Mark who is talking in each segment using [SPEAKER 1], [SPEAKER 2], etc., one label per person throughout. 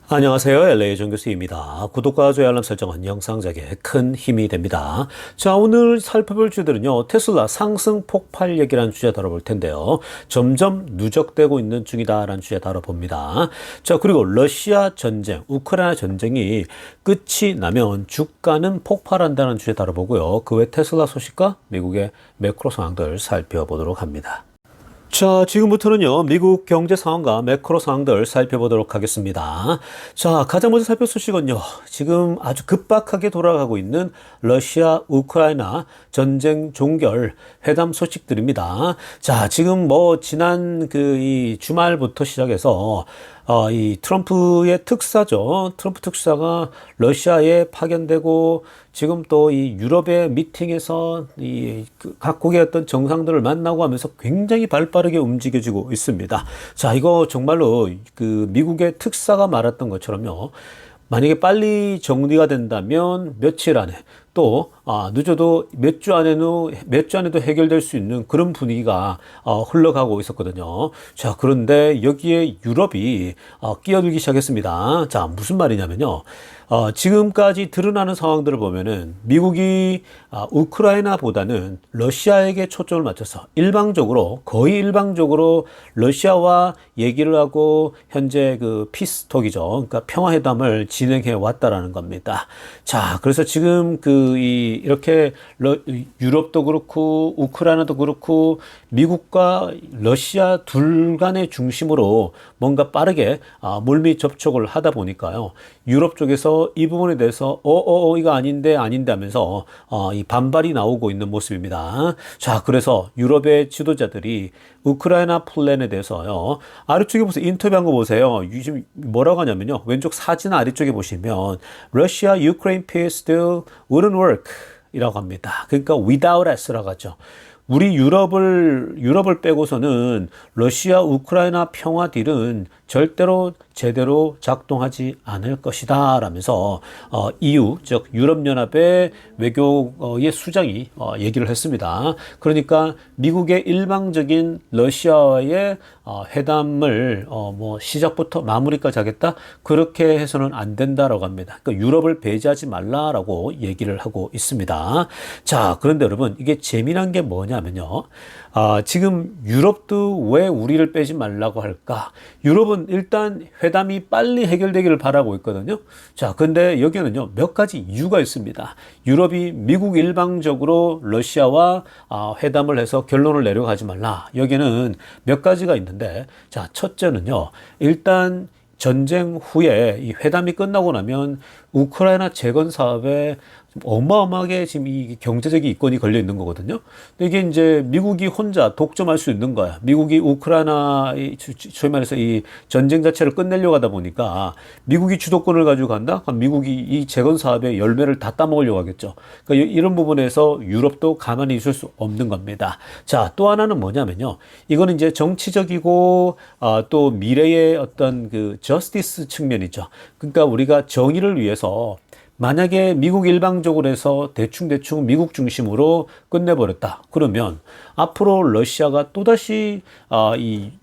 [SPEAKER 1] 안녕하세요. LA 정교수입니다. 구독과 좋아요 알람 설정은 영상 제작에 큰 힘이 됩니다. 자, 오늘 살펴볼 주들은요. 테슬라 상승 폭발 얘기라는 주제 다뤄볼 텐데요. 점점 누적되고 있는 중이다라는 주제 다뤄봅니다. 자, 그리고 러시아 전쟁, 우크라이나 전쟁이 끝이 나면 주가는 폭발한다는 주제 다뤄보고요. 그 외 테슬라 소식과 미국의 매크로 상황들 살펴보도록 합니다. 자, 지금부터는요, 미국 경제 상황과 매크로 상황들 살펴보도록 하겠습니다. 자, 가장 먼저 살펴볼 소식은요, 지금 아주 급박하게 돌아가고 있는 러시아, 우크라이나 전쟁 종결 회담 소식들입니다. 자, 지금 지난 이 주말부터 시작해서 이 트럼프의 특사죠. 트럼프 특사가 러시아에 파견되고 지금 또 이 유럽의 미팅에서 각국의 어떤 정상들을 만나고 하면서 굉장히 발빠르게 움직여지고 있습니다. 자, 이거 정말로 그 미국의 특사가 말했던 것처럼요. 만약에 빨리 정리가 된다면 며칠 안에 또 늦어도 몇 주 안에도 해결될 수 있는 그런 분위기가 흘러가고 있었거든요. 자, 그런데 여기에 유럽이 끼어들기 시작했습니다. 자, 무슨 말이냐면요. 지금까지 드러나는 상황들을 보면은 미국이 우크라이나보다는 러시아에게 초점을 맞춰서 거의 일방적으로 러시아와 얘기를 하고 현재 그 피스톡이죠. 그러니까 평화회담을 진행해 왔다라는 겁니다. 자, 그래서 지금 이렇게 유럽도 그렇고 우크라이나도 그렇고 미국과 러시아 둘 간의 중심으로 뭔가 빠르게 물밑 접촉을 하다 보니까요. 유럽 쪽에서 이 부분에 대해서 이거 아닌데 하면서 이 반발이 나오고 있는 모습입니다. 자, 그래서 유럽의 지도자들이 우크라이나 플랜에 대해서요. 아래쪽에 보세요. 인터뷰한 거 보세요. 지금 뭐라고 하냐면요. 왼쪽 사진 아래쪽에 보시면 Russia, Ukraine peace deal wouldn't work 이라고 합니다. 그러니까 without us라고 하죠. 우리 유럽을 빼고서는 러시아, 우크라이나 평화 딜은 절대로 제대로 작동하지 않을 것이다 라면서 EU, 즉 유럽연합의 외교의 수장이 얘기를 했습니다. 그러니까 미국의 일방적인 러시아와의 회담을 시작부터 마무리까지 하겠다? 그렇게 해서는 안 된다라고 합니다. 그러니까 유럽을 배제하지 말라라고 얘기를 하고 있습니다. 자, 그런데 여러분 이게 재미난 게 뭐냐면요. 지금 유럽도 왜 우리를 빼지 말라고 할까? 유럽은 일단 회담이 빨리 해결되기를 바라고 있거든요. 자, 근데 여기에는요, 몇 가지 이유가 있습니다. 유럽이 미국 일방적으로 러시아와 회담을 해서 결론을 내려가지 말라. 여기는 몇 가지가 있는데, 자, 첫째는요, 일단 전쟁 후에 이 회담이 끝나고 나면 우크라이나 재건 사업에 어마어마하게 지금 이 경제적인 이권이 걸려 있는 거거든요. 근데 이게 이제 미국이 혼자 독점할 수 있는 거야. 미국이 우크라이나, 소위 말해서 이 전쟁 자체를 끝내려고 하다 보니까 미국이 주도권을 가지고 간다? 그럼 미국이 이 재건 사업의 열매를 다 따먹으려고 하겠죠. 그러니까 이런 부분에서 유럽도 가만히 있을 수 없는 겁니다. 자, 또 하나는 뭐냐면요. 이거는 이제 정치적이고, 또 미래의 어떤 그 저스티스 측면이죠. 그러니까 우리가 정의를 위해서 만약에 미국 일방적으로 해서 대충 미국 중심으로 끝내버렸다. 그러면 앞으로 러시아가 또다시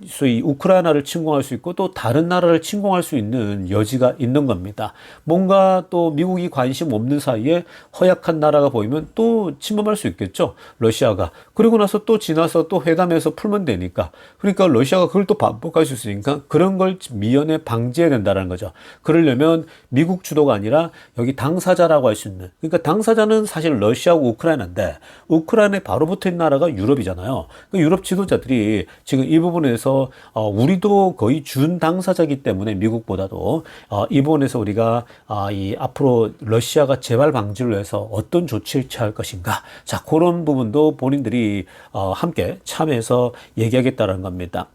[SPEAKER 1] 소위 우크라이나를 침공할 수 있고 또 다른 나라를 침공할 수 있는 여지가 있는 겁니다. 뭔가 또 미국이 관심 없는 사이에 허약한 나라가 보이면 또 침범할 수 있겠죠. 러시아가. 그리고 나서 또 지나서 또 회담해서 풀면 되니까. 그러니까 러시아가 그걸 또 반복할 수 있으니까 그런 걸 미연에 방지해야 된다는 거죠. 그러려면 미국 주도가 아니라 여기 당사자라고 할 수 있는. 그러니까 당사자는 사실 러시아하고 우크라이나인데 우크라이나에 바로 붙어있는 나라가 유럽이잖아요. 그 유럽 지도자들이 지금 이 부분에서 우리도 거의 준 당사자이기 때문에 미국보다도 이 부분에서 우리가 이 앞으로 러시아가 재발 방지를 위해서 어떤 조치를 취할 것인가. 자, 그런 부분도 본인들이 함께 참여해서 얘기하겠다는 겁니다.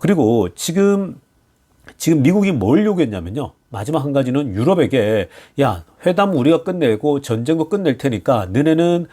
[SPEAKER 1] 그리고 지금 미국이 뭘 요구했냐면요. 마지막 한 가지는 유럽에게 야, 회담 우리가 끝내고 전쟁도 끝낼 테니까 너네는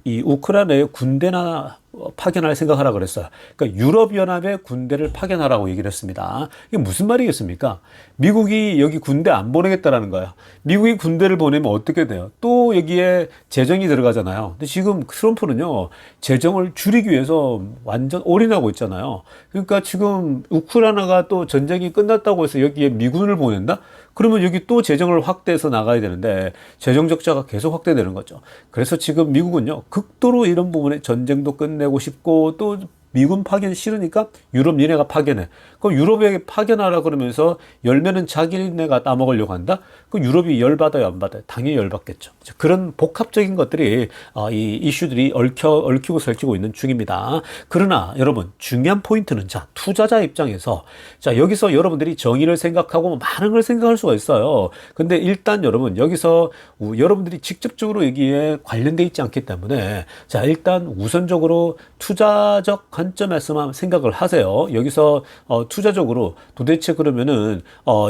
[SPEAKER 1] 이 우크라이나에 군대나 파견할 생각하라 그랬어요. 그러니까 유럽연합에 군대를 파견하라고 얘기를 했습니다. 이게 무슨 말이겠습니까? 미국이 여기 군대 안 보내겠다라는 거예요. 미국이 군대를 보내면 어떻게 돼요? 또 여기에 재정이 들어가잖아요. 근데 지금 트럼프는요, 재정을 줄이기 위해서 완전 올인하고 있잖아요. 그러니까 지금 우크라이나가 또 전쟁이 끝났다고 해서 여기에 미군을 보낸다? 그러면 여기 또 재정을 확대해서 나가야 되는데 재정 적자가 계속 확대되는 거죠. 그래서 지금 미국은요, 극도로 이런 부분에 전쟁도 끝내고 싶고 또 미군 파견 싫으니까 유럽 니네가 파견해. 그럼 유럽에게 파견하라 그러면서 열매는 자기네가 따먹으려고 한다? 그럼 유럽이 열받아요, 안 받아요? 당연히 열받겠죠. 그런 복합적인 것들이 이 이슈들이 얽히고 설키고 있는 중입니다. 그러나 여러분, 중요한 포인트는 자, 투자자 입장에서 자, 여기서 여러분들이 정의를 생각하고 많은 걸 생각할 수가 있어요. 근데 일단 여러분, 여기서 여러분들이 직접적으로 여기에 관련돼 있지 않기 때문에 자, 일단 우선적으로 투자적 관점에서만 생각을 하세요. 여기서 투자적으로 도대체 그러면은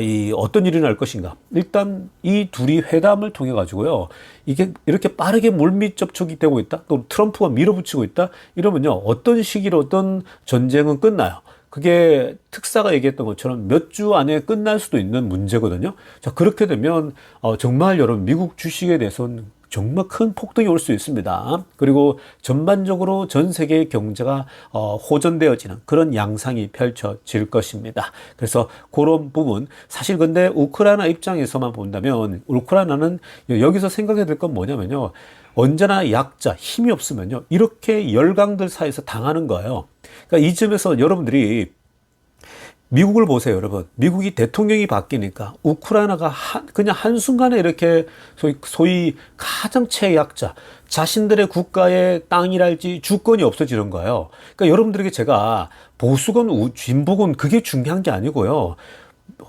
[SPEAKER 1] 이 어떤 일이 날 것인가? 일단 이 둘이 회담을 통해 가지고요. 이게 이렇게 빠르게 물밑 접촉이 되고 있다. 또 트럼프가 밀어붙이고 있다. 이러면요. 어떤 시기로든 전쟁은 끝나요. 그게 특사가 얘기했던 것처럼 몇 주 안에 끝날 수도 있는 문제거든요. 자, 그렇게 되면 정말 여러분 미국 주식에 대해서는 정말 큰 폭등이 올 수 있습니다. 그리고 전반적으로 전 세계의 경제가 호전되어지는 그런 양상이 펼쳐질 것입니다. 그래서 그런 부분, 사실 근데 우크라이나 입장에서만 본다면 우크라이나는 여기서 생각해야 될 건 뭐냐면요. 언제나 약자, 힘이 없으면요. 이렇게 열강들 사이에서 당하는 거예요. 그러니까 이 점에서 여러분들이 미국을 보세요, 여러분. 미국이 대통령이 바뀌니까 우크라이나가 그냥 한순간에 이렇게 소위 가장 최약자, 자신들의 국가의 땅이랄지 주권이 없어지는 거예요. 그러니까 여러분들에게 제가 보수건, 진보건 그게 중요한 게 아니고요.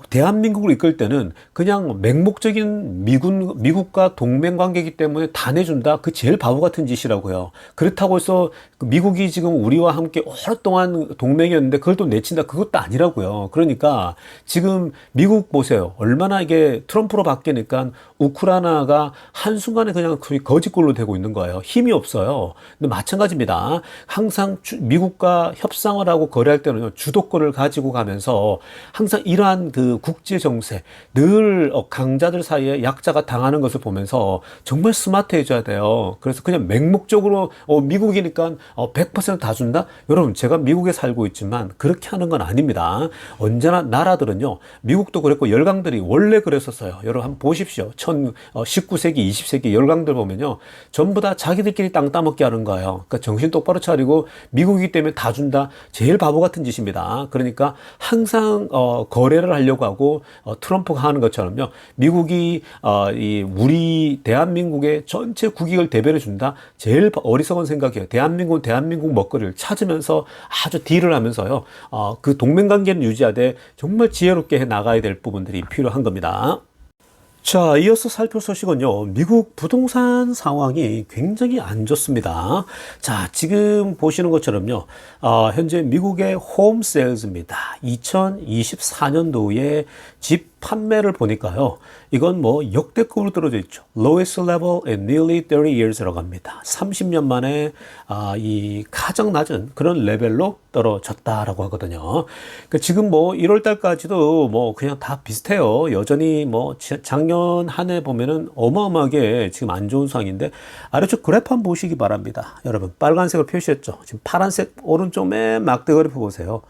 [SPEAKER 1] 대한민국을 이끌 때는 그냥 맹목적인 미국과 동맹 관계이기 때문에 다 내준다? 그 제일 바보 같은 짓이라고요. 그렇다고 해서 미국이 지금 우리와 함께 오랫동안 동맹이었는데 그걸 또 내친다? 그것도 아니라고요. 그러니까 지금 미국 보세요. 얼마나 이게 트럼프로 바뀌니까 우크라이나가 한순간에 그냥 거의 거지꼴로 되고 있는 거예요. 힘이 없어요. 근데 마찬가지입니다. 항상 미국과 협상을 하고 거래할 때는요, 주도권을 가지고 가면서 항상 이러한 그 국제 정세, 늘 강자들 사이에 약자가 당하는 것을 보면서 정말 스마트해져야 돼요. 그래서 그냥 맹목적으로 미국이니까 100%다 준다? 여러분, 제가 미국에 살고 있지만 그렇게 하는 건 아닙니다. 언제나 나라들은요, 미국도 그랬고 열강들이 원래 그랬었어요. 여러분 한번 보십시오. 19세기, 20세기 열강들 보면요, 전부 다 자기들끼리 땅 따먹게 하는 거예요. 그러니까 정신 똑바로 차리고 미국이기 때문에 다 준다? 제일 바보 같은 짓입니다. 그러니까 항상 거래를 하려고 하고 트럼프가 하는 것처럼요, 미국이 우리 대한민국의 전체 국익을 대변해 준다? 제일 어리석은 생각이에요. 대한민국은 대한민국 먹거리를 찾으면서 아주 딜을 하면서요, 그 동맹관계는 유지하되 정말 지혜롭게 해 나가야 될 부분들이 필요한 겁니다. 자, 이어서 살펴볼 소식은요, 미국 부동산 상황이 굉장히 안 좋습니다. 자, 지금 보시는 것처럼요, 현재 미국의 홈 세일즈입니다. 2024년도에 집 판매를 보니까요, 이건 뭐 역대급으로 떨어져 있죠. Lowest level in nearly 30 years라고 합니다. 30년 만에 이 가장 낮은 그런 레벨로 떨어졌다라고 하거든요. 그러니까 지금 뭐 1월 달까지도 뭐 그냥 다 비슷해요. 여전히 뭐 작년 한 해 보면은 어마어마하게 지금 안 좋은 상황인데, 아래쪽 그래프 한번 보시기 바랍니다. 여러분, 빨간색으로 표시했죠. 지금 파란색 오른쪽 맨 막대 그래프 보세요.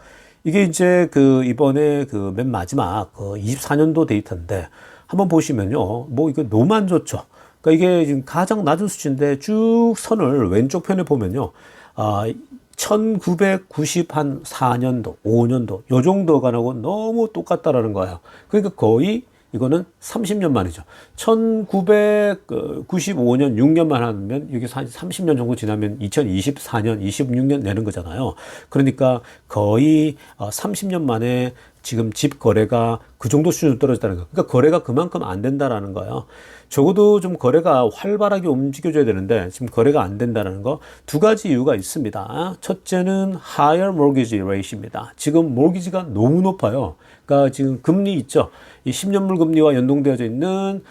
[SPEAKER 1] 이게 이제 그 이번에 그 맨 마지막 그 24년도 데이터인데 한번 보시면요, 뭐 이거 너무 안 좋죠. 그러니까 이게 지금 가장 낮은 수치인데 쭉 선을 왼쪽 편에 보면요, 1994년도, 5년도 요 정도가 나고 너무 똑같다라는 거예요. 그러니까 거의 이거는 30년 만이죠. 1995년 6년만 하면 여기서 한 30년 정도 지나면 2024년, 26년 내는 거잖아요. 그러니까 거의 30년 만에 지금 집 거래가 그 정도 수준으로 떨어졌다는 거. 그러니까 거래가 그만큼 안 된다라는 거예요. 적어도 좀 거래가 활발하게 움직여줘야 되는데 지금 거래가 안 된다는 거, 두 가지 이유가 있습니다. 첫째는 higher mortgage rate입니다. 지금 mortgage가 너무 높아요. 그러니까 지금 금리 있죠. 이 10년물 금리와 연동되어져 있는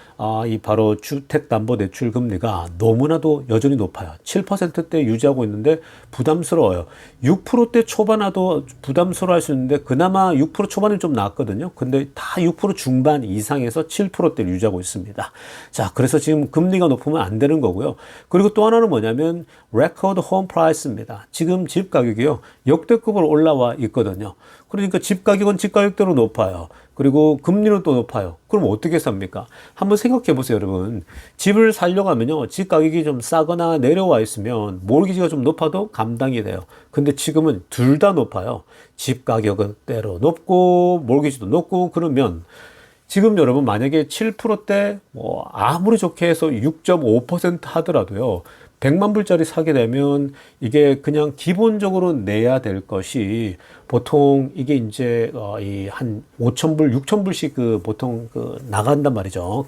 [SPEAKER 1] 이 바로 주택담보대출 금리가 너무나도 여전히 높아요. 7%대 유지하고 있는데 부담스러워요. 6%대 초반화도 부담스러워할 수 있는데 그나마 6% 초반이 좀 나았거든요. 근데 다 6% 중반 이상에서 7%대를 유지하고 있습니다. 자, 그래서 지금 금리가 높으면 안 되는 거고요. 그리고 또 하나는 뭐냐면 레코드 홈 프라이스입니다. 지금 집 가격이요. 역대급으로 올라와 있거든요. 그러니까 집 가격은 집 가격대로 높아요. 그리고 금리는 또 높아요. 그럼 어떻게 삽니까? 한번 생각해 보세요, 여러분. 집을 살려고 하면요. 집 가격이 좀 싸거나 내려와 있으면 모기지가 좀 높아도 감당이 돼요. 근데 지금은 둘 다 높아요. 집 가격은 때로 높고 모기지도 높고 그러면 지금 여러분 만약에 7%대 뭐 아무리 좋게 해서 6.5% 하더라도요. 100만 불짜리 사게 되면 이게 그냥 기본적으로 내야 될 것이 보통 이게 이제 이 한 5,000불, 6,000불씩 그 보통 그 나간단 말이죠.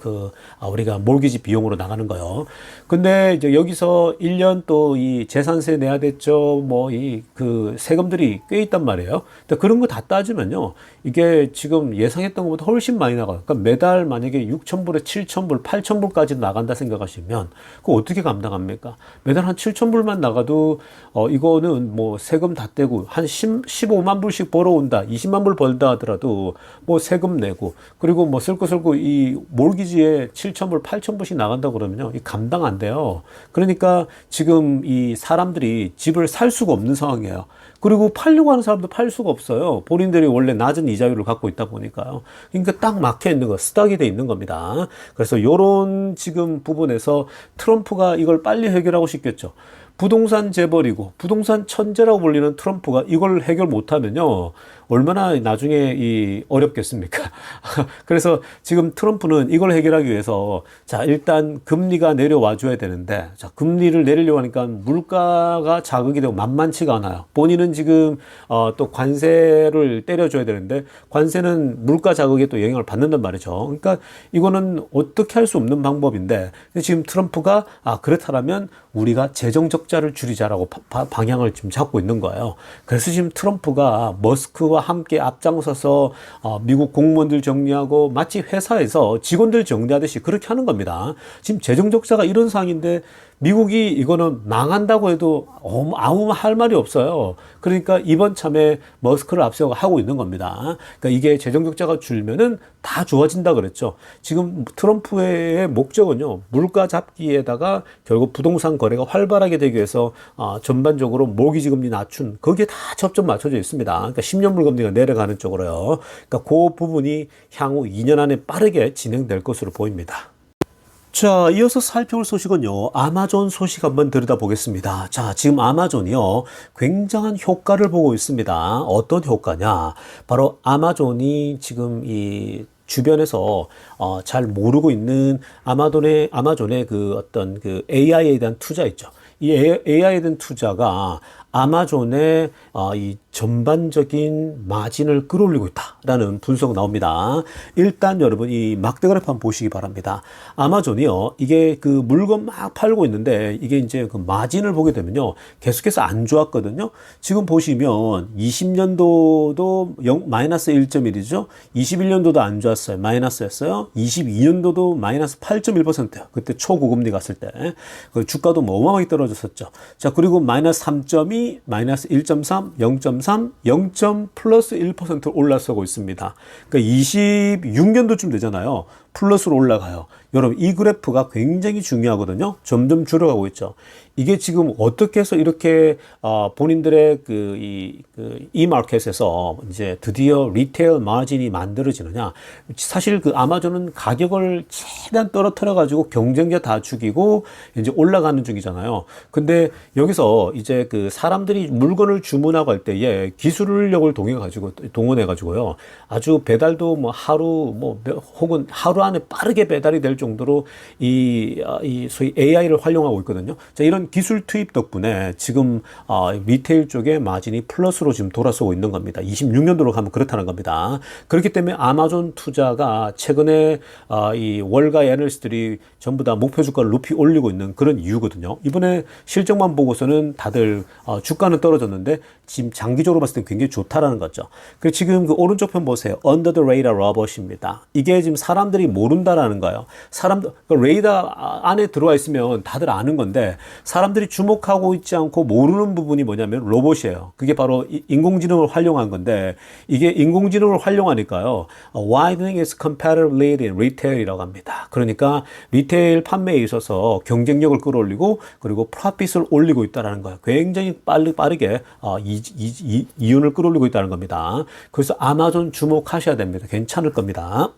[SPEAKER 1] 우리가 몰기지 비용으로 나가는 거요. 근데 이제 여기서 1년 또 이 재산세 내야 됐죠. 뭐 이 그 세금들이 꽤 있단 말이에요. 근데 그런 거 다 따지면요. 이게 지금 예상했던 것보다 훨씬 많이 나가요. 그러니까 매달 만약에 6,000불에 7,000불, 8,000불까지 나간다 생각하시면 그거 어떻게 감당합니까? 매달 한 7,000불만 나가도 이거는 뭐 세금 다 떼고 한 15만 불씩 벌어온다. 20만 불 벌다 하더라도 뭐 세금 내고 그리고 뭐 쓸고 이 몰기지에 7,000불, 8,000불씩 나간다 그러면요. 이 감당 안 돼요. 그러니까 지금 이 사람들이 집을 살 수가 없는 상황이에요. 그리고 팔려고 하는 사람도 팔 수가 없어요. 본인들이 원래 낮은 이자율을 갖고 있다 보니까요. 그러니까 딱 막혀 있는 거, 스탁이 돼 있는 겁니다. 그래서 요런 지금 부분에서 트럼프가 이걸 빨리 해결하고 싶겠죠. 부동산 재벌이고 부동산 천재라고 불리는 트럼프가 이걸 해결 못하면요. 얼마나 나중에 어렵겠습니까? 그래서 지금 트럼프는 이걸 해결하기 위해서 자, 일단 금리가 내려와 줘야 되는데 자, 금리를 내리려고 하니까 물가가 자극이 되고 만만치가 않아요. 본인은 지금 또 관세를 때려줘야 되는데 관세는 물가 자극에 또 영향을 받는단 말이죠. 그러니까 이거는 어떻게 할 수 없는 방법인데 지금 트럼프가 그렇다면 우리가 재정 적자를 줄이자라고 방향을 지금 잡고 있는 거예요. 그래서 지금 트럼프가 머스크와 함께 앞장서서 미국 공무원들 정리하고 마치 회사에서 직원들 정리하듯이 그렇게 하는 겁니다. 지금 재정 적자가 이런 상황인데 미국이 이거는 망한다고 해도 아무 할 말이 없어요. 그러니까 이번 참에 머스크를 앞세워 하고 있는 겁니다. 그러니까 이게 재정 적자가 줄면은 다 좋아진다 그랬죠. 지금 트럼프의 목적은요, 물가 잡기에다가 결국 부동산 거래가 활발하게 되기 위해서 전반적으로 모기지 금리 낮춘 거기에 다 접점 맞춰져 있습니다. 그러니까 10년물 금리가 내려가는 쪽으로요. 그러니까 그 부분이 향후 2년 안에 빠르게 진행될 것으로 보입니다. 자, 이어서 살펴볼 소식은요, 아마존 소식 한번 들여다보겠습니다. 자, 지금 아마존이요, 굉장한 효과를 보고 있습니다. 어떤 효과냐? 바로 아마존이 지금 이 주변에서 잘 모르고 있는 아마존의 그 어떤 그 AI에 대한 투자 있죠. 이 AI에 대한 투자가 아마존의 이 전반적인 마진을 끌어올리고 있다라는 분석 나옵니다. 일단 여러분 이 막대 그래프 한번 보시기 바랍니다. 아마존이요, 이게 그 물건 막 팔고 있는데 이게 이제 그 마진을 보게 되면요, 계속해서 안 좋았거든요. 지금 보시면 20년도도 마이너스 1.1이죠. 21년도도 안 좋았어요. 마이너스였어요. 22년도도 마이너스 8.1%예요. 그때 초고금리 갔을 때. 그 주가도 뭐 어마어마하게 떨어졌었죠. 자, 그리고 마이너스 3.2, 마이너스 1.3, 0.3, 0. 플러스 1% 올라서고 있습니다. 그러니까 26년도쯤 되잖아요. 플러스로 올라가요. 여러분, 이 그래프가 굉장히 중요하거든요. 점점 줄어가고 있죠. 이게 지금 어떻게 해서 이렇게 본인들의 이 마켓에서 이제 드디어 리테일 마진이 만들어지느냐? 사실 그 아마존은 가격을 최대한 떨어뜨려 가지고 경쟁자 다 죽이고 이제 올라가는 중이잖아요. 근데 여기서 이제 그 사람들이 물건을 주문하고 할 때에 기술력을 동원해 가지고요. 아주 배달도 뭐 하루 혹은 하루 안에 빠르게 배달이 될 정도로 이 소위 AI를 활용하고 있거든요. 자, 이런 이런 기술 투입 덕분에 지금 리테일 쪽에 마진이 플러스로 지금 돌아서고 있는 겁니다. 26년도로 가면 그렇다는 겁니다. 그렇기 때문에 아마존 투자가 최근에 이 월가 애널리스트들이 전부 다 목표 주가를 높이 올리고 있는 그런 이유거든요. 이번에 실적만 보고서는 다들 주가는 떨어졌는데 지금 장기적으로 봤을 때 굉장히 좋다라는 거죠. 그리고 지금 그 오른쪽 편 보세요. Under the radar robot입니다. 이게 지금 사람들이 모른다라는 거예요. 그 레이더 안에 들어와 있으면 다들 아는 건데 사람들이 주목하고 있지 않고 모르는 부분이 뭐냐면 로봇이에요. 그게 바로 인공지능을 활용한 건데 이게 인공지능을 활용하니까요. widening its competitive lead in retail이라고 합니다. 그러니까 리테일 판매에 있어서 경쟁력을 끌어올리고 그리고 프로핏을 올리고 있다는 거예요. 굉장히 빠르게 이윤을 끌어올리고 있다는 겁니다. 그래서 아마존 주목하셔야 됩니다. 괜찮을 겁니다.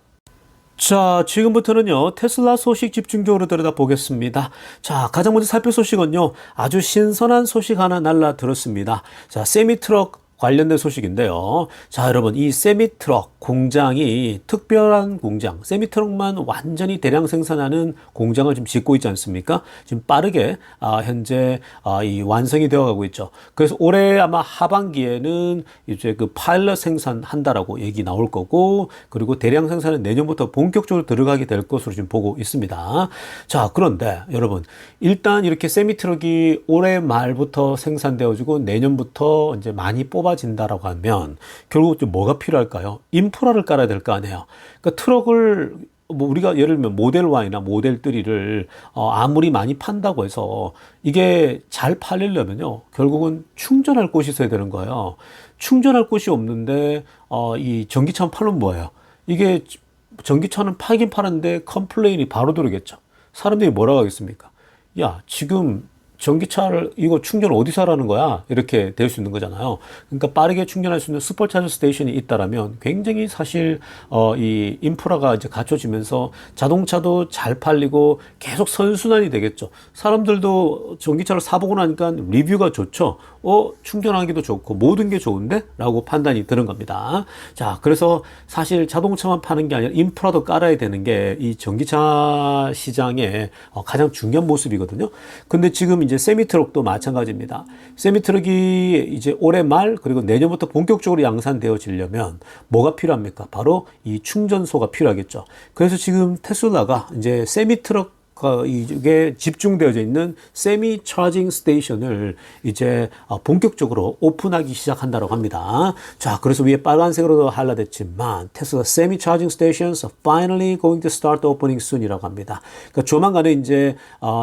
[SPEAKER 1] 자, 지금부터는요, 테슬라 소식 집중적으로 들여다보겠습니다. 자, 가장 먼저 살필 소식은요, 아주 신선한 소식 하나 날라들었습니다. 자, 세미트럭 관련된 소식인데요. 자, 여러분, 이 세미트럭 공장이 특별한 공장, 세미트럭만 완전히 대량 생산하는 공장을 지금 짓고 있지 않습니까? 지금 빠르게 현재 이 완성이 되어 가고 있죠. 그래서 올해 아마 하반기에는 이제 그 파일럿 생산한다라고 얘기 나올 거고, 그리고 대량 생산은 내년부터 본격적으로 들어가게 될 것으로 지금 보고 있습니다. 자, 그런데 여러분, 일단 이렇게 세미트럭이 올해 말부터 생산되어지고 내년부터 이제 많이 뽑아진다라고 하면 결국 좀 뭐가 필요할까요? 인프라를 깔아야 될 거 아니에요. 그러니까 트럭을 뭐 우리가 예를 들면 모델 Y나 모델 3를 아무리 많이 판다고 해서 이게 잘 팔리려면요 결국은 충전할 곳이 있어야 되는 거예요. 충전할 곳이 없는데 이 전기차만 팔면 뭐예요? 이게 전기차는 팔긴 파는데 컴플레인이 바로 들어오겠죠. 사람들이 뭐라고 하겠습니까? 야, 지금 전기차를 이거 충전 어디서 하라는 거야? 이렇게 될 수 있는 거잖아요. 그러니까 빠르게 충전할 수 있는 슈퍼차저 스테이션이 있다라면 굉장히 사실 이 인프라가 이제 갖춰지면서 자동차도 잘 팔리고 계속 선순환이 되겠죠. 사람들도 전기차를 사보고 나니까 리뷰가 좋죠. 충전하기도 좋고 모든 게 좋은데? 라고 판단이 드는 겁니다. 자, 그래서 사실 자동차만 파는 게 아니라 인프라도 깔아야 되는 게 이 전기차 시장의 가장 중요한 모습이거든요. 근데 지금 이제 세미트럭도 마찬가지입니다. 세미트럭이 이제 올해 말 그리고 내년부터 본격적으로 양산되어지려면 뭐가 필요합니까? 바로 이 충전소가 필요하겠죠. 그래서 지금 테슬라가 이제 세미트럭 이게 집중되어져 있는 세미 차징 스테이션을 이제 본격적으로 오픈하기 시작한다고 합니다. 자, 그래서 위에 빨간색으로 하이라이트됐지만 테슬라 세미 차징 스테이션스 finally going to start opening soon이라고 합니다. 그러니까 조만간에 이제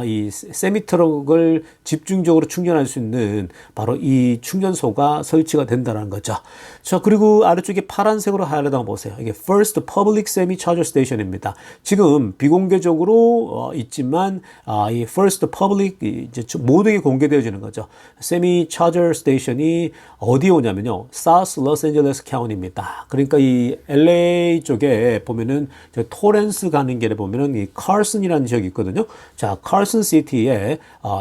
[SPEAKER 1] 이 세미 트럭을 집중적으로 충전할 수 있는 바로 이 충전소가 설치가 된다는 거죠. 자, 그리고 아래쪽에 파란색으로 하이라이트한 거 보세요. 이게 first public semi charger station입니다. 지금 비공개적으로 있지만 이 first public 이제 모두에게 공개되어지는 거죠. 세미 차저 스테이션이 어디에 오냐면요, South Los Angeles County입니다. 그러니까 이 LA 쪽에 보면은 토렌스 가는 길에 보면은 이 카슨이라는 지역이 있거든요. 자, 카슨 시티에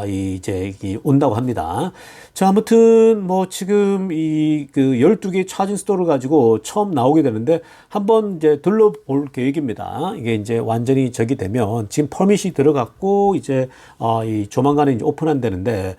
[SPEAKER 1] 이제 온다고 합니다. 자, 아무튼 뭐 지금 이 그 12개 차징 스토어를 가지고 처음 나오게 되는데 한번 이제 둘러볼 계획입니다. 이게 이제 완전히 저기 되면 지금 퍼밋이 들어갔고 이제 이 조만간에 이제 오픈한다는데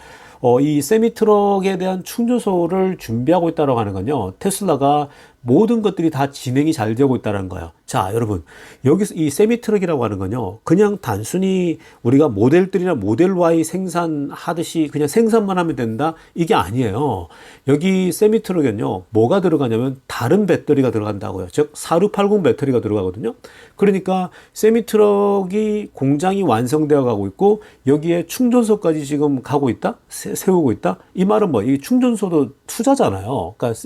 [SPEAKER 1] 이 세미트럭에 대한 충전소를 준비하고 있다고 하는 건요, 테슬라가 모든 것들이 다 진행이 잘 되고 있다는 거예요. 자, 여러분, 여기서 이 세미트럭이라고 하는 건요, 그냥 단순히 우리가 모델 3나 모델 Y 생산하듯이 그냥 생산만 하면 된다, 이게 아니에요. 여기 세미트럭은요, 뭐가 들어가냐면 다른 배터리가 들어간다고요. 즉 4680 배터리가 들어가거든요. 그러니까 세미트럭이 공장이 완성되어 가고 있고 여기에 충전소까지 지금 가고 있다, 세우고 있다. 이 말은 뭐, 이 충전소도 투자잖아요. 그러니까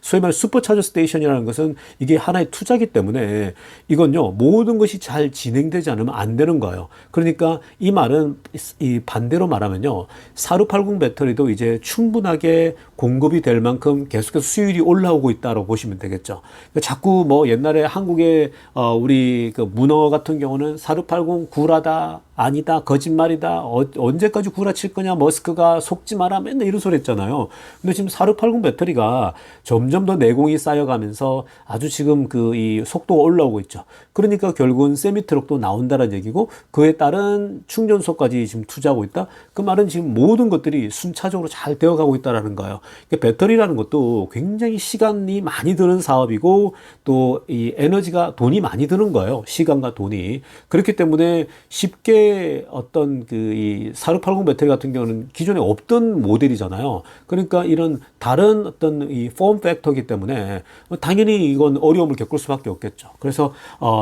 [SPEAKER 1] 소위 말 슈퍼차저 스테이션이라는 것은 이게 하나의 투자기 때문에 이건요, 모든 것이 잘 진행되지 않으면 안 되는 거예요. 그러니까 이 말은 이 반대로 말하면요, 4680 배터리도 이제 충분하게 공급이 될 만큼 계속해서 수율이 올라오고 있다고 보시면 되겠죠. 그러니까 자꾸 뭐 옛날에 한국의 우리 그 문어 같은 경우는 4680 굴하다 아니다, 거짓말이다, 언제까지 구라칠 거냐, 머스크가 속지 마라, 맨날 이런 소리 했잖아요. 근데 지금 4680 배터리가 점점 더 내공이 쌓여가면서 아주 지금 이 속도가 올라오고 있죠. 그러니까 결국은 세미트럭도 나온다는 얘기고, 그에 따른 충전소까지 지금 투자하고 있다. 그 말은 지금 모든 것들이 순차적으로 잘 되어가고 있다라는 거예요. 그러니까 배터리라는 것도 굉장히 시간이 많이 드는 사업이고, 또 이 에너지가 돈이 많이 드는 거예요. 시간과 돈이. 그렇기 때문에 쉽게 어떤 이 4680 배터리 같은 경우는 기존에 없던 모델이잖아요. 그러니까 이런 다른 어떤 이 폼 팩터이기 때문에 당연히 이건 어려움을 겪을 수밖에 없겠죠. 그래서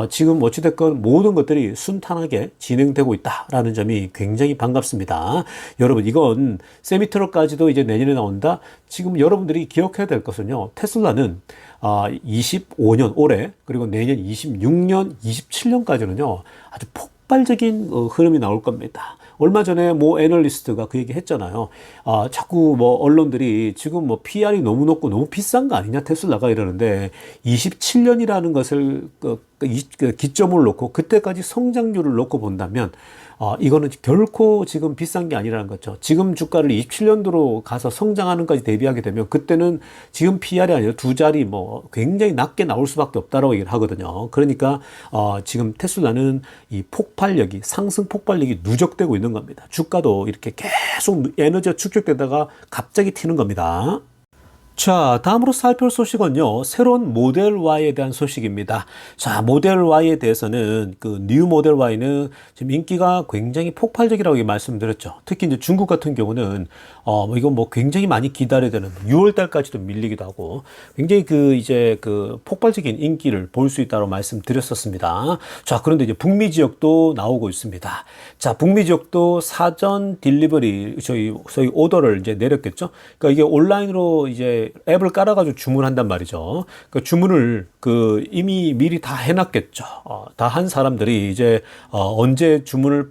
[SPEAKER 1] 지금 어찌됐건 모든 것들이 순탄하게 진행되고 있다라는 점이 굉장히 반갑습니다. 여러분, 이건 세미트럭까지도 이제 내년에 나온다. 지금 여러분들이 기억해야 될 것은요, 테슬라는 25년 올해, 그리고 내년 26년, 27년까지는요 아주 폭발적인 흐름이 나올 겁니다. 얼마 전에 모 애널리스트가 그 얘기 했잖아요. 자꾸 뭐 언론들이 지금 뭐 PR이 너무 높고 너무 비싼 거 아니냐, 테슬라가, 이러는데 27년이라는 것을 기점을 놓고 그때까지 성장률을 놓고 본다면 이거는 결코 지금 비싼 게 아니라는 거죠. 지금 주가를 27년도로 가서 성장하는 까지 대비하게 되면 그때는 지금 PR이 아니라 두 자리 뭐 굉장히 낮게 나올 수밖에 없다라고 얘기를 하거든요. 그러니까 지금 테슬라는 이 폭발력이, 상승 폭발력이 누적되고 있는 겁니다. 주가도 이렇게 계속 에너지가 축적되다가 갑자기 튀는 겁니다. 자, 다음으로 살펴볼 소식은요, 새로운 모델 Y에 대한 소식입니다. 자, 모델 Y에 대해서는 뉴 모델 Y는 지금 인기가 굉장히 폭발적이라고 말씀드렸죠. 특히 이제 중국 같은 경우는 이건 뭐 굉장히 많이 기다려야 되는 6월 달까지도 밀리기도 하고 굉장히 폭발적인 인기를 볼 수 있다고 말씀드렸었습니다. 자, 그런데 이제 북미 지역도 나오고 있습니다. 자, 북미 지역도 사전 딜리버리, 저희 오더를 이제 내렸겠죠. 그러니까 이게 온라인으로 이제 앱을 깔아가지고 주문한단 말이죠. 그 주문을 이미 미리 다 해놨겠죠. 다 한 사람들이 이제 언제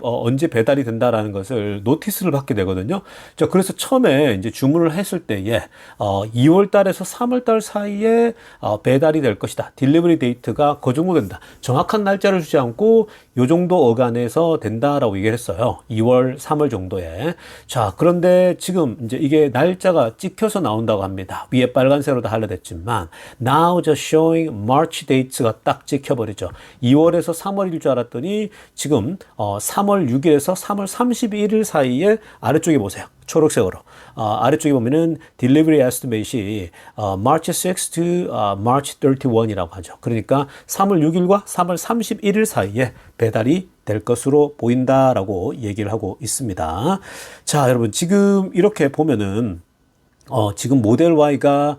[SPEAKER 1] 언제 배달이 된다라는 것을 노티스를 받게 되거든요. 자, 그래서 처음에 이제 주문을 했을 때에 2월 달에서 3월 달 사이에 배달이 될 것이다. 딜리버리 데이트가 그 정도 된다. 정확한 날짜를 주지 않고 요 정도 어간에서 된다라고 얘기를 했어요. 2월, 3월 정도에. 자, 그런데 지금 이제 이게 날짜가 찍혀서 나온다고 합니다. 위에 빨간색으로 다 할려댔지만 now just showing March dates가 딱 찍혀버리죠. 2월에서 3월일 줄 알았더니 지금 3월 6일에서 3월 31일 사이에 아래쪽에 보세요. 초록색으로. 아래쪽에 보면은 delivery estimate이 March 6 to March 31이라고 하죠. 그러니까 3월 6일과 3월 31일 사이에 배달이 될 것으로 보인다라고 얘기를 하고 있습니다. 자, 여러분, 지금 이렇게 보면은 지금 모델 Y가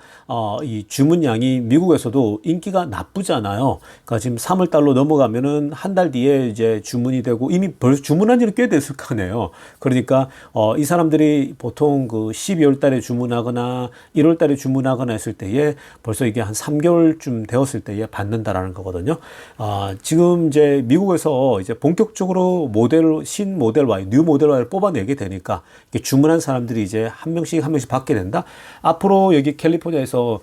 [SPEAKER 1] 이 주문량이 미국에서도 인기가 나쁘지 않아요. 그러니까 지금 3월 달로 넘어가면은 한 달 뒤에 이제 주문이 되고 이미 벌써 주문한 지는 꽤 됐을 거네요. 그러니까 이 사람들이 보통 12월 달에 주문하거나 1월 달에 주문하거나 했을 때에 벌써 이게 한 3개월쯤 되었을 때에 받는다라는 거거든요. 지금 이제 미국에서 이제 본격적으로 신 모델 Y, 뉴 모델 Y를 뽑아내게 되니까 이렇게 주문한 사람들이 이제 한 명씩 받게 된다. 앞으로 여기 캘리포니아에서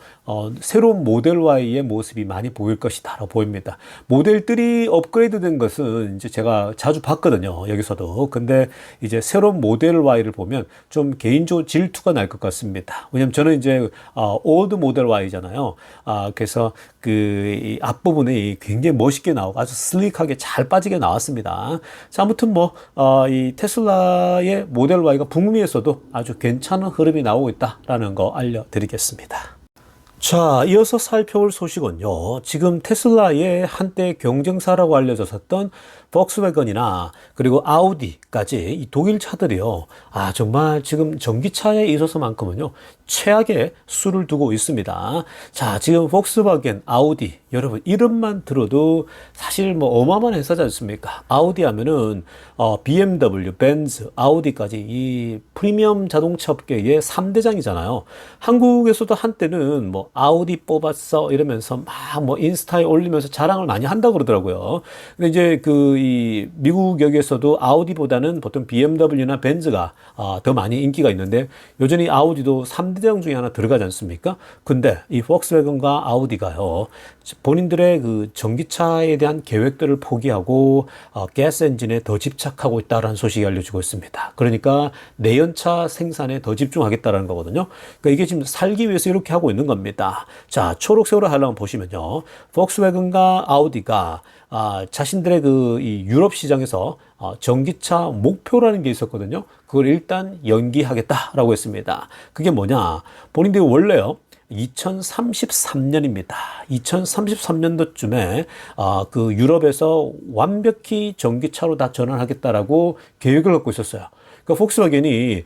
[SPEAKER 1] 새로운 모델 Y의 모습이 많이 보일 것이다 라고 보입니다. 모델 3 업그레이드 된 것은 이제 제가 자주 봤거든요. 여기서도. 근데 이제 새로운 모델 Y를 보면 좀 개인적으로 질투가 날 것 같습니다. 왜냐면 저는 이제 올드 모델 Y잖아요. 그래서 이 앞부분이 굉장히 멋있게 나오고 아주 슬릭하게 잘 빠지게 나왔습니다. 자, 아무튼 이 테슬라의 모델 Y가 북미에서도 아주 괜찮은 흐름이 나오고 있다라는 거 알려드리겠습니다. 자, 이어서 살펴볼 소식은요, 지금 테슬라의 한때 경쟁사라고 알려졌었던 폭스바겐이나 그리고 아우디까지 이 독일 차들이요, 정말 지금 전기차에 있어서만큼은요 최악의 수를 두고 있습니다. 자, 지금 폭스바겐, 아우디, 여러분 이름만 들어도 사실 어마어마한 회사지 않습니까? 아우디 하면은 BMW, 벤츠, 아우디까지 이 프리미엄 자동차 업계의 3대장이잖아요. 한국에서도 한때는 아우디 뽑았어 이러면서 막 인스타에 올리면서 자랑을 많이 한다고 그러더라고요. 근데 이제 이 미국 여기에서도 아우디보다는 보통 BMW나 벤츠가 더 많이 인기가 있는데 여전히 아우디도 3대장 중에 하나 들어가지 않습니까? 근데 이 폭스바겐과 아우디가요, 본인들의 그 전기차에 대한 계획들을 포기하고 가스 엔진에 더 집착하고 있다라는 소식이 알려지고 있습니다. 그러니까 내연차 생산에 더 집중하겠다라는 거거든요. 그러니까 이게 지금 살기 위해서 이렇게 하고 있는 겁니다. 자, 초록색으로 하려면 보시면요. 폭스와겐과 아우디가 자신들의 이 유럽 시장에서 전기차 목표라는 게 있었거든요. 그걸 일단 연기하겠다라고 했습니다. 그게 뭐냐? 본인들이 원래요. 2033년입니다. 2033년도쯤에 그 유럽에서 완벽히 전기차로 다 전환하겠다라고 계획을 갖고 있었어요. 그러니까 폭스바겐이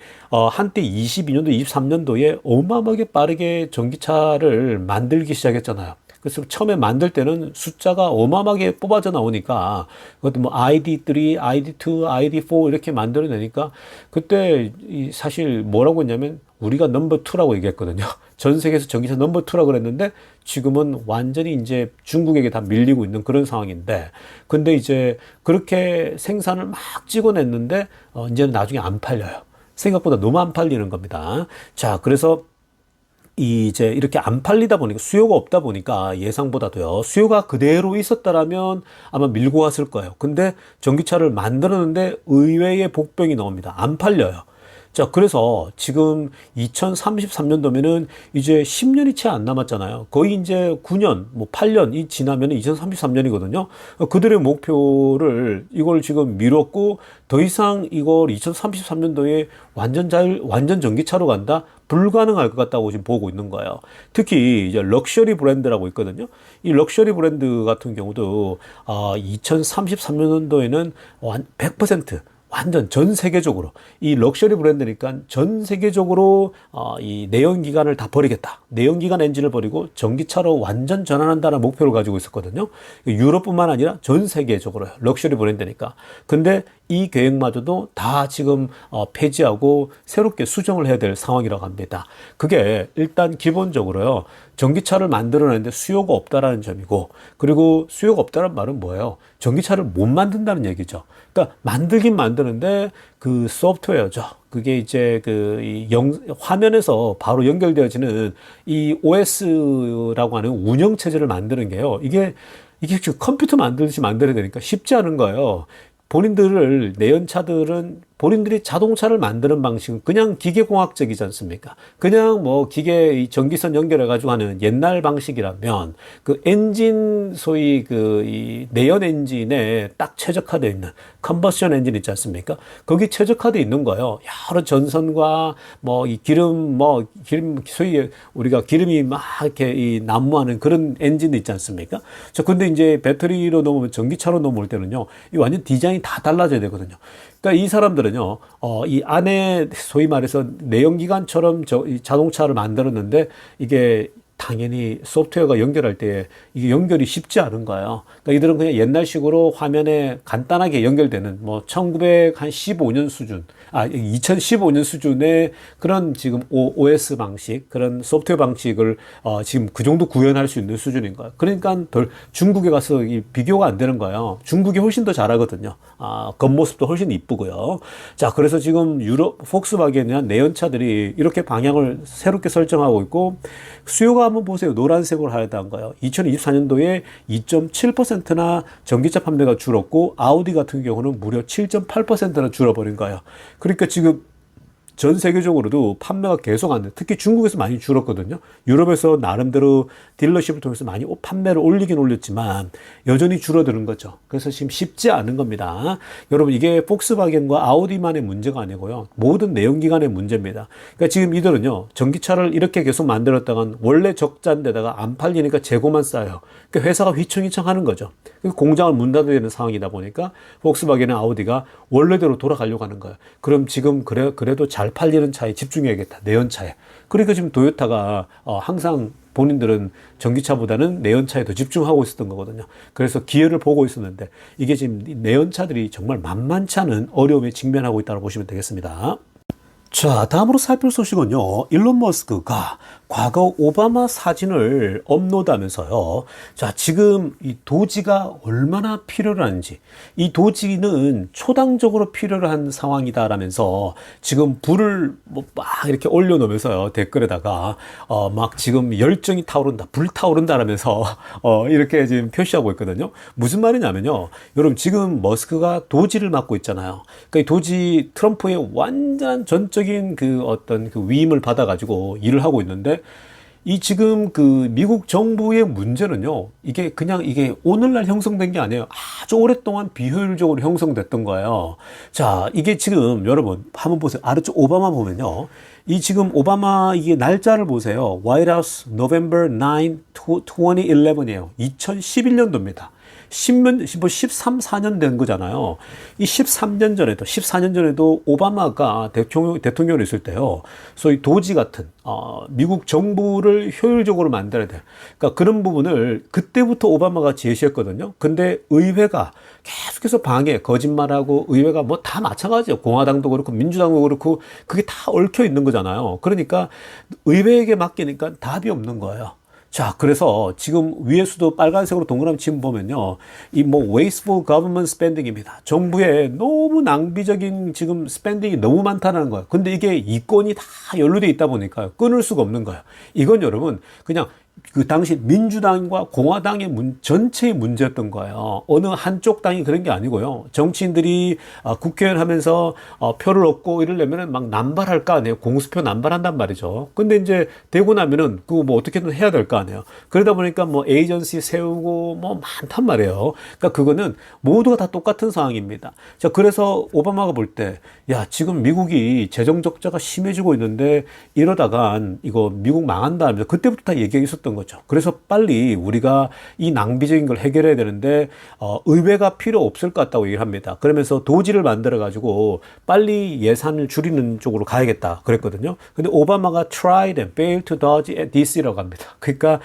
[SPEAKER 1] 한때 22년도, 23년도에 어마어마하게 빠르게 전기차를 만들기 시작했잖아요. 그래서 처음에 만들 때는 숫자가 어마어마하게 뽑아져 나오니까 그것도 뭐 ID3, ID2, ID4 이렇게 만들어내니까 그때 사실 뭐라고 했냐면 우리가 넘버2라고 얘기했거든요. 전 세계에서 전기차 넘버2라고 그랬는데 지금은 완전히 이제 중국에게 다 밀리고 있는 그런 상황인데 근데 이제 그렇게 생산을 막 찍어냈는데 이제는 나중에 안 팔려요. 생각보다 너무 안 팔리는 겁니다. 자, 그래서 이제 이렇게 안 팔리다 보니까 수요가 없다 보니까 예상보다도요. 수요가 그대로 있었다라면 아마 밀고 갔을 거예요. 근데 전기차를 만들었는데 의외의 복병이 나옵니다. 안 팔려요. 자, 그래서 지금 2033년도면은 이제 10년이 채 안 남았잖아요. 거의 이제 9년, 뭐 8년이 지나면은 2033년이거든요. 그들의 목표를 이걸 지금 미뤘고 더 이상 이걸 2033년도에 완전 전기차로 간다? 불가능할 것 같다고 지금 보고 있는 거예요. 특히 이제 럭셔리 브랜드라고 있거든요. 이 럭셔리 브랜드 같은 경우도 2033년도에는 100% 완전 전 세계적으로 이 럭셔리 브랜드니까 전 세계적으로 이 내연기관을 다 버리겠다. 내연기관 엔진을 버리고 전기차로 완전 전환한다는 목표를 가지고 있었거든요. 유럽뿐만 아니라 전 세계적으로 럭셔리 브랜드니까. 근데 이 계획마저도 다 지금 폐지하고 새롭게 수정을 해야 될 상황이라고 합니다. 그게 일단 기본적으로요. 전기차를 만들어내는데 수요가 없다라는 점이고, 그리고 수요가 없다는 말은 뭐예요? 전기차를 못 만든다는 얘기죠. 그러니까 만들긴 만드는데 그 소프트웨어죠. 그게 이제 화면에서 바로 연결되어지는 이 OS라고 하는 운영 체제를 만드는 게요. 이게 컴퓨터 만들듯이 만들어야 되니까 쉽지 않은 거예요. 내연차들은 본인들이 자동차를 만드는 방식은 그냥 기계공학적이지 않습니까? 그냥 뭐 이 전기선 연결해가지고 하는 옛날 방식이라면 그 엔진, 소위 이 내연 엔진에 딱 최적화되어 있는 컨버션 엔진 있지 않습니까? 거기 최적화되어 있는 거예요. 여러 전선과 이 기름, 소위 우리가 기름이 막 이렇게 난무하는 그런 엔진도 있지 않습니까? 근데 이제 배터리로 넘으면 전기차로 넘을 때는요, 이 완전 디자인이 다 달라져야 되거든요. 그러니까 이 사람들은요, 이 안에 소위 말해서 내연기관처럼 자동차를 만들었는데 이게 당연히 소프트웨어가 연결할 때 이게 연결이 쉽지 않은 거예요. 그러니까 이들은 그냥 옛날식으로 화면에 간단하게 연결되는 1915년 수준, 2015년 수준의 그런 지금 OS 방식, 그런 소프트웨어 방식을 지금 그 정도 구현할 수 있는 수준인 거예요. 그러니까 중국에 가서 비교가 안 되는 거예요. 중국이 훨씬 더 잘하거든요. 겉모습도 훨씬 이쁘고요. 자, 그래서 지금 유럽 폭스바겐이나 내연차들이 이렇게 방향을 새롭게 설정하고 있고, 수요가 한번 보세요. 노란색으로 하였다는 거예요. 2024년도에 2.7%나 전기차 판매가 줄었고, 아우디 같은 경우는 무려 7.8%나 줄어버린 거예요. 그러니까 지금 전 세계적으로도 판매가 계속 안 돼. 특히 중국에서 많이 줄었거든요. 유럽에서 나름대로 딜러십을 통해서 많이 판매를 올리긴 올렸지만 여전히 줄어드는 거죠. 그래서 지금 쉽지 않은 겁니다. 여러분, 이게 폭스바겐과 아우디만의 문제가 아니고요. 모든 내연기관의 문제입니다. 그러니까 지금 이들은요, 전기차를 이렇게 계속 만들었다간 원래 적자인데다가 안 팔리니까 재고만 쌓여요. 그러니까 회사가 휘청휘청 하는 거죠. 공장을 문 닫아야 되는 상황이다 보니까 폭스바겐과 아우디가 원래대로 돌아가려고 하는 거예요. 그럼 지금 그래도 잘 팔리는 차에 집중해야겠다. 내연차에. 그러니까 지금 토요타가 항상 본인들은 전기차보다는 내연차에 더 집중하고 있었던 거거든요. 그래서 기회를 보고 있었는데 이게 지금 내연차들이 정말 만만치 않은 어려움에 직면하고 있다고 보시면 되겠습니다. 자, 다음으로 살필 소식은요, 일론 머스크가 과거 오바마 사진을 업로드하면서요. 자, 지금 이 도지가 얼마나 필요로 하는지, 이 도지는 초당적으로 필요로 한 상황이다라면서 지금 불을 뭐 막 이렇게 올려놓으면서요. 댓글에다가 막 지금 열정이 타오른다, 불타오른다라면서 이렇게 지금 표시하고 있거든요. 무슨 말이냐면요. 여러분 지금 머스크가 도지를 맡고 있잖아요. 그러니까 이 도지 트럼프의 완전 전적인 그 어떤 그 위임을 받아가지고 일을 하고 있는데 이 지금 그 미국 정부의 문제는요, 이게 그냥 이게 오늘날 형성된 게 아니에요. 아주 오랫동안 비효율적으로 형성됐던 거예요. 자, 이게 지금 여러분 한번 보세요. 아래쪽 오바마 보면요. 이 지금 오바마 이게 날짜를 보세요. White House November 9, 2011이에요. 2011년도입니다. 13, 14년 된 거잖아요. 이 14년 전에도 오바마가 대통령으로 있을 때요. 소위 도지 같은, 미국 정부를 효율적으로 만들어야 돼. 그러니까 그런 부분을 그때부터 오바마가 제시했거든요. 근데 의회가 계속해서 거짓말하고 의회가 뭐 다 마찬가지예요. 공화당도 그렇고 민주당도 그렇고 그게 다 얽혀 있는 거잖아요. 그러니까 의회에게 맡기니까 답이 없는 거예요. 자, 그래서 지금 위에서도 빨간색으로 동그라미 치면 보면요. 이 뭐 wasteful government spending입니다. 정부의 너무 낭비적인 지금 스펜딩이 너무 많다는 거예요. 근데 이게 이권이 다 연루돼 있다 보니까 끊을 수가 없는 거예요. 이건 여러분 그냥 그 당시 민주당과 공화당의 전체의 문제였던 거예요. 어느 한쪽 당이 그런 게 아니고요. 정치인들이 국회의원 하면서 표를 얻고 이러려면 막 남발할 거 아니에요. 공수표 남발한단 말이죠. 근데 이제 되고 나면은 그거 뭐 어떻게든 해야 될 거 아니에요. 그러다 보니까 뭐 에이전시 세우고 뭐 많단 말이에요. 그러니까 그거는 모두가 다 똑같은 상황입니다. 자, 그래서 오바마가 볼 때, 야, 지금 미국이 재정 적자가 심해지고 있는데 이러다간 이거 미국 망한다 하면서 그때부터 다 얘기가 있었던 거죠. 그래서 빨리 우리가 이 낭비적인 걸 해결해야 되는데 의회가 필요 없을 것 같다고 얘기를 합니다. 그러면서 도지를 만들어 가지고 빨리 예산을 줄이는 쪽으로 가야겠다 그랬거든요. 근데 오바마가 tried and failed to dodge this라고 합니다. 그러니까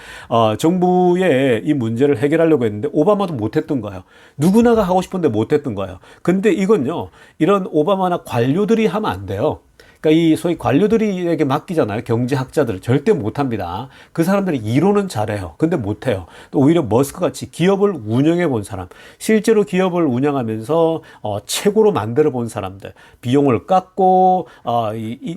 [SPEAKER 1] 정부의 이 문제를 해결하려고 했는데 오바마도 못했던 거예요. 누구나가 하고 싶은데 못했던 거예요. 근데 이건요, 이런 오바마나 관료들이 하면 안 돼요. 그러니까 이 소위 관료들에게 맡기잖아요. 경제학자들을 절대 못합니다. 그 사람들이 이론은 잘해요. 근데 못해요. 또 오히려 머스크 같이 기업을 운영해 본 사람, 실제로 기업을 운영하면서 최고로 만들어 본 사람들, 비용을 깎고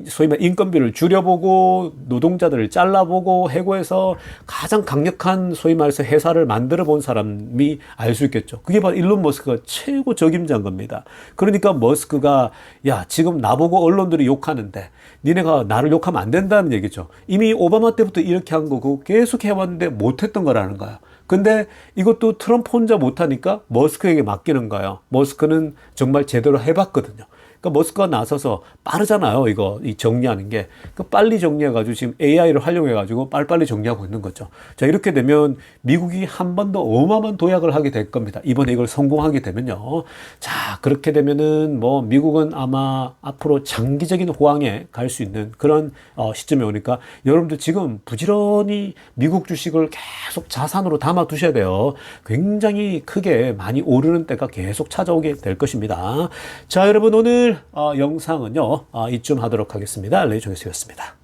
[SPEAKER 1] 소위 말 인건비를 줄여보고 노동자들을 잘라보고 해고해서 가장 강력한 소위 말해서 회사를 만들어 본 사람이 알 수 있겠죠. 그게 바로 일론 머스크가 최고 적임자인 겁니다. 그러니까 머스크가 야, 지금 나보고 언론들이 욕하는데 니네가 나를 욕하면 안 된다는 얘기죠. 이미 오바마 때부터 이렇게 한 거고 계속 해왔는데 못했던 거라는 거예요. 근데 이것도 트럼프 혼자 못하니까 머스크에게 맡기는 거예요. 머스크는 정말 제대로 해봤거든요. 그러니까 머스크가 나서서 빠르잖아요. 이 정리하는 게. 그 빨리 정리해가지고 지금 AI를 활용해가지고 빨리빨리 정리하고 있는 거죠. 자, 이렇게 되면 미국이 한 번 더 어마어마한 도약을 하게 될 겁니다. 이번에 이걸 성공하게 되면요. 자, 그렇게 되면은 뭐 미국은 아마 앞으로 장기적인 호황에 갈 수 있는 그런 시점에 오니까 여러분들 지금 부지런히 미국 주식을 계속 자산으로 담아 두셔야 돼요. 굉장히 크게 많이 오르는 때가 계속 찾아오게 될 것입니다. 자, 여러분 오늘 영상은요 이쯤 하도록 하겠습니다. 레이종에서였습니다.